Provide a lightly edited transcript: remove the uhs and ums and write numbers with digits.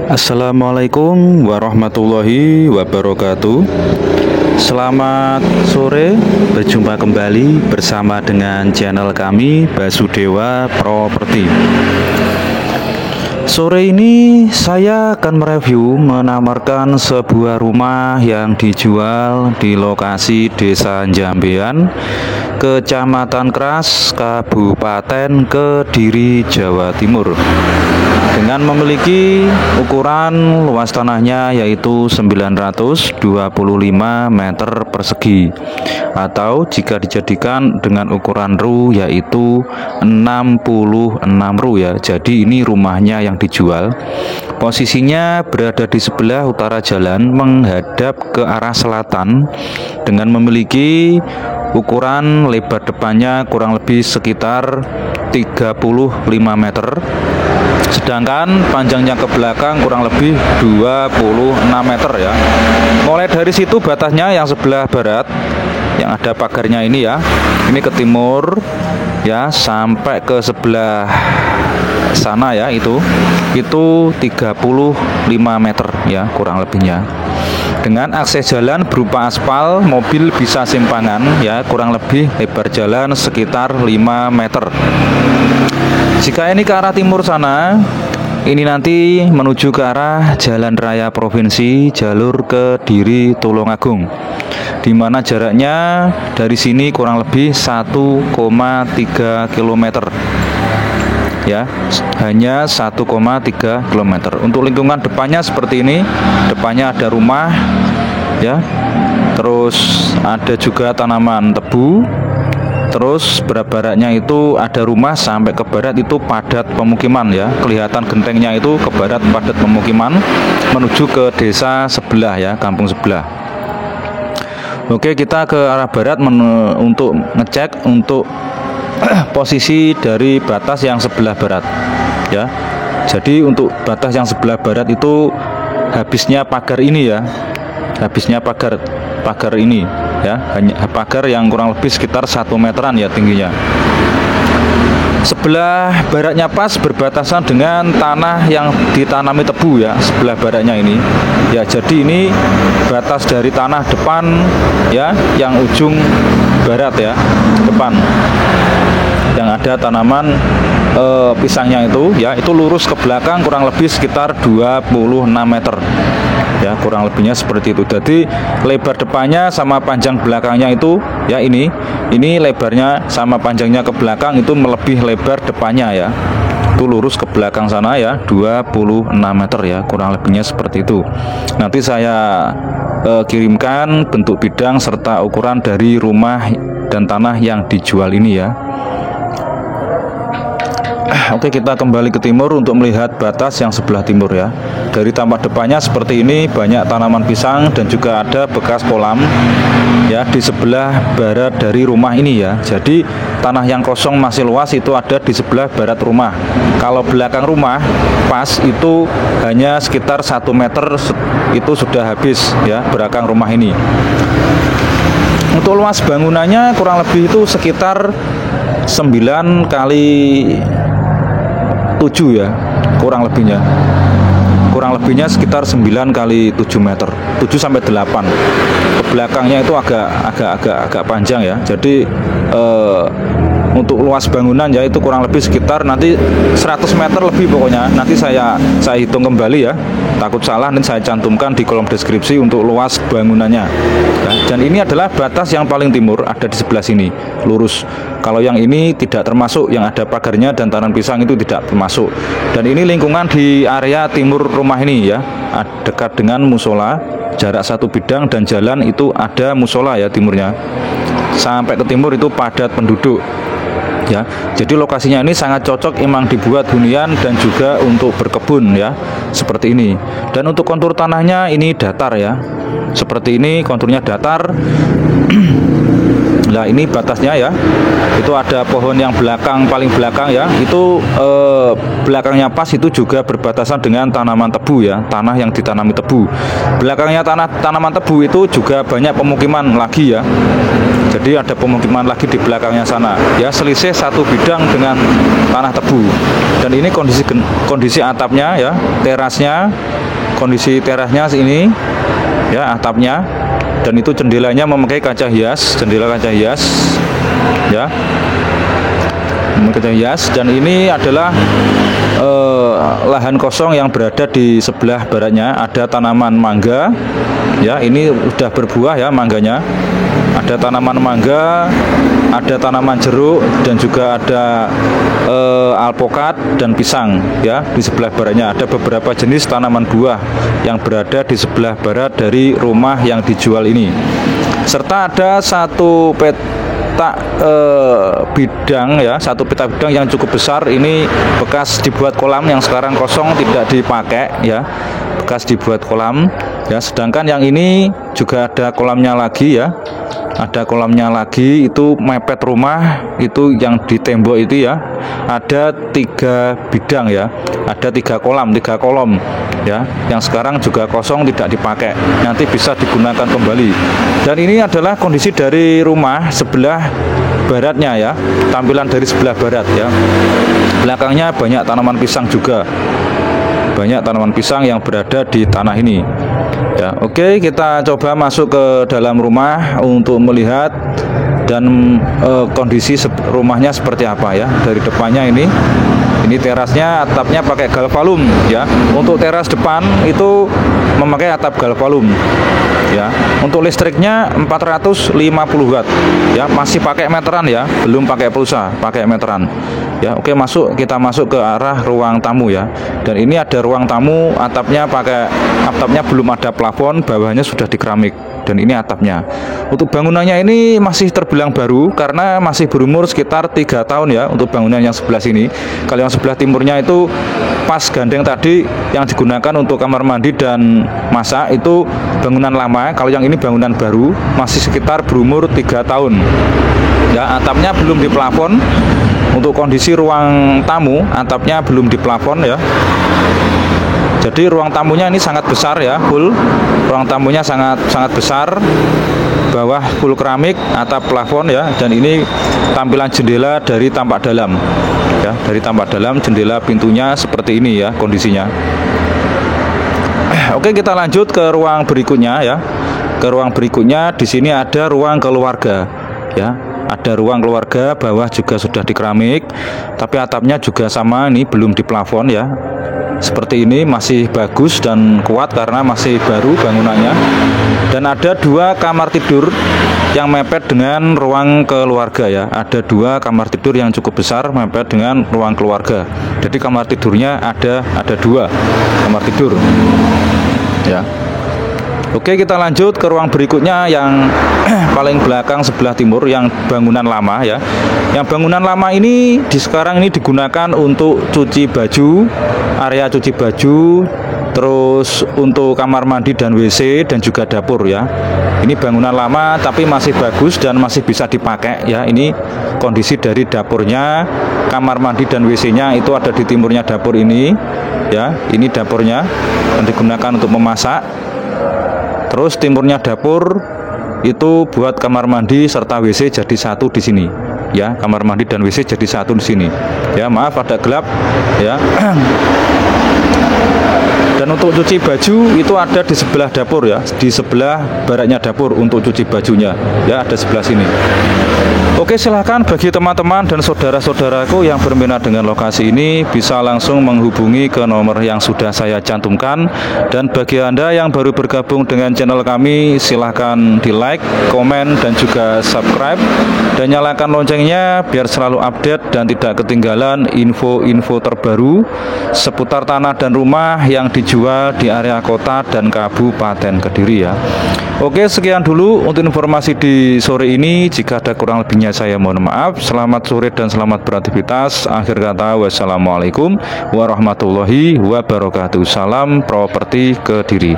Assalamualaikum warahmatullahi wabarakatuh. Selamat sore, berjumpa kembali bersama dengan channel kami Basudewa Property. Sore ini saya akan mereview menawarkan sebuah rumah yang dijual di lokasi Desa Jambean, Kecamatan Kras, Kabupaten Kediri, Jawa Timur, dengan memiliki ukuran luas tanahnya yaitu 925 meter persegi, atau jika dijadikan dengan ukuran ru yaitu 66 ru ya. Jadi ini rumahnya yang dijual. Posisinya berada di sebelah utara jalan menghadap ke arah selatan, dengan memiliki ukuran lebar depannya kurang lebih sekitar 35 meter, sedangkan panjangnya ke belakang kurang lebih 26 meter ya. Mulai dari situ batasnya yang sebelah barat yang ada pagarnya ini ya, ini ke timur ya, sampai ke sebelah sana ya, itu 35 meter ya kurang lebihnya, dengan akses jalan berupa aspal, mobil bisa simpangan ya, kurang lebih lebar jalan sekitar 5 meter. Jika ini ke arah timur sana, ini nanti menuju ke arah Jalan Raya Provinsi jalur Kediri Tulungagung, di mana jaraknya dari sini kurang lebih 1,3 km ya, hanya 1,3 km. Untuk lingkungan depannya seperti ini, depannya ada rumah ya, terus ada juga tanaman tebu, terus baratnya itu ada rumah, sampai ke barat itu padat pemukiman ya, kelihatan gentengnya itu ke barat padat pemukiman menuju ke desa sebelah ya, kampung sebelah. Oke, kita ke arah barat untuk ngecek untuk posisi dari batas yang sebelah barat ya. Jadi untuk batas yang sebelah barat itu habisnya pagar ini ya, habisnya pagar ini ya, hanya pagar yang kurang lebih sekitar 1 meteran ya tingginya. Sebelah baratnya pas berbatasan dengan tanah yang ditanami tebu ya, sebelah baratnya ini ya. Jadi ini batas dari tanah depan ya, yang ujung barat ya, depan yang ada tanaman pisangnya itu ya, itu lurus ke belakang kurang lebih sekitar 26 meter ya, kurang lebihnya seperti itu. Jadi lebar depannya sama panjang belakangnya itu ya, ini lebarnya sama panjangnya ke belakang itu melebihi lebar depannya ya, itu lurus ke belakang sana ya, 26 meter ya, kurang lebihnya seperti itu. Nanti saya kirimkan bentuk bidang serta ukuran dari rumah dan tanah yang dijual ini ya. Oke, kita kembali ke timur untuk melihat batas yang sebelah timur ya. Dari tampak depannya seperti ini, banyak tanaman pisang dan juga ada bekas kolam ya di sebelah barat dari rumah ini ya. Jadi tanah yang kosong masih luas itu ada di sebelah barat rumah. Kalau belakang rumah pas itu hanya sekitar 1 meter itu sudah habis ya, belakang rumah ini. Untuk luas bangunannya kurang lebih itu sekitar 9 kali 7 ya, kurang lebihnya sekitar 9 kali 7 meter, 7 sampai 8. Ke belakangnya itu agak panjang ya. Jadi untuk luas bangunan ya itu kurang lebih sekitar nanti 100 meter lebih pokoknya. Nanti saya hitung kembali ya, takut salah nanti saya cantumkan di kolom deskripsi untuk luas bangunannya ya. Dan ini adalah batas yang paling timur, ada di sebelah sini lurus. Kalau yang ini tidak termasuk, yang ada pagarnya dan tanaman pisang itu tidak termasuk. Dan ini lingkungan di area timur rumah ini ya, dekat dengan musola, jarak 1 bidang dan jalan itu ada musola ya timurnya. Sampai ke timur itu padat penduduk ya. Jadi lokasinya ini sangat cocok emang dibuat hunian dan juga untuk berkebun ya, seperti ini. Dan untuk kontur tanahnya ini datar ya, seperti ini konturnya datar. Nah ini batasnya ya, itu ada pohon yang paling belakang ya, itu belakangnya pas itu juga berbatasan dengan tanaman tebu ya, tanah yang ditanami tebu. Belakangnya tanaman tebu itu juga banyak pemukiman lagi ya, jadi ada pemukiman lagi di belakangnya sana ya, selisih 1 bidang dengan tanah tebu. Dan ini kondisi atapnya ya, terasnya, kondisi terasnya ini ya, atapnya. Dan itu jendelanya memakai kaca hias, jendela kaca hias ya, kaca hias. Dan ini adalah lahan kosong yang berada di sebelah baratnya. Ada tanaman mangga ya, ini udah berbuah ya mangganya. Ada tanaman mangga, ada tanaman jeruk, dan juga ada alpukat dan pisang ya. Di sebelah baratnya ada beberapa jenis tanaman buah yang berada di sebelah barat dari rumah yang dijual ini. Serta ada satu petak bidang ya, satu petak bidang yang cukup besar. Ini bekas dibuat kolam yang sekarang kosong tidak dipakai ya, bekas dibuat kolam ya. Sedangkan yang ini juga ada kolamnya lagi ya, ada kolamnya lagi, itu mepet rumah itu yang di tembok itu ya. Ada 3 bidang ya, ada 3 kolom ya, yang sekarang juga kosong tidak dipakai, nanti bisa digunakan kembali. Dan ini adalah kondisi dari rumah sebelah baratnya ya, tampilan dari sebelah barat ya. Belakangnya banyak tanaman pisang juga, banyak tanaman pisang yang berada di tanah ini ya. Oke, kita coba masuk ke dalam rumah untuk melihat dan kondisi rumahnya seperti apa ya. Dari depannya ini terasnya, atapnya pakai galvalum ya. Untuk teras depan itu memakai atap galvalum ya. Untuk listriknya 450 watt ya, masih pakai meteran ya, belum pakai pulsa, pakai meteran ya. Oke, kita masuk ke arah ruang tamu ya. Dan ini ada ruang tamu, atapnya belum ada plafon, bawahnya sudah di keramik. Dan ini atapnya. Untuk bangunannya ini masih terbilang baru karena masih berumur sekitar 3 tahun ya, untuk bangunan yang sebelah sini. Kalau yang sebelah timurnya itu pas gandeng tadi yang digunakan untuk kamar mandi dan masak, itu bangunan lama. Kalau yang ini bangunan baru, masih sekitar berumur 3 tahun ya. Atapnya belum di plafon. Untuk kondisi ruang tamu, atapnya belum di plafon ya. Jadi ruang tamunya ini sangat besar ya, full. Ruang tamunya sangat besar. Bawah full keramik, atap plafon ya. Dan ini tampilan jendela dari tampak dalam ya, dari tampak dalam jendela pintunya seperti ini ya kondisinya. Oke, kita lanjut ke ruang berikutnya ya. Ke ruang berikutnya, di sini ada ruang keluarga ya. Ada ruang keluarga, bawah juga sudah di keramik, tapi atapnya juga sama, ini belum di plafon ya. Seperti ini, masih bagus dan kuat karena masih baru bangunannya. Dan ada 2 kamar tidur yang mepet dengan ruang keluarga ya. Ada 2 kamar tidur yang cukup besar mepet dengan ruang keluarga. Jadi kamar tidurnya ada 2 kamar tidur ya. Oke, kita lanjut ke ruang berikutnya yang paling belakang sebelah timur, yang bangunan lama ya. Yang bangunan lama ini sekarang ini digunakan untuk cuci baju, area cuci baju, terus untuk kamar mandi dan WC, dan juga dapur ya. Ini bangunan lama tapi masih bagus dan masih bisa dipakai ya. Ini kondisi dari dapurnya, kamar mandi dan WC-nya itu ada di timurnya dapur ini ya. Ini dapurnya yang digunakan untuk memasak. Terus timurnya dapur itu buat kamar mandi serta WC jadi satu di sini ya. Kamar mandi dan WC jadi satu di sini ya. Maaf ada gelap ya. Dan untuk cuci baju itu ada di sebelah dapur ya, di sebelah baratnya dapur untuk cuci bajunya ya, ada sebelah sini. Oke, silahkan bagi teman-teman dan saudara-saudaraku yang berminat dengan lokasi ini bisa langsung menghubungi ke nomor yang sudah saya cantumkan. Dan bagi Anda yang baru bergabung dengan channel kami, silahkan di like, komen, dan juga subscribe, dan nyalakan loncengnya biar selalu update dan tidak ketinggalan info-info terbaru seputar tanah dan rumah yang dijual di area kota dan Kabupaten Kediri ya. Oke, sekian dulu untuk informasi di sore ini. Jika ada kurang lebihnya saya mohon maaf. Selamat sore dan selamat beraktivitas. Akhir kata, wassalamualaikum warahmatullahi wabarakatuh. Salam properti Kediri.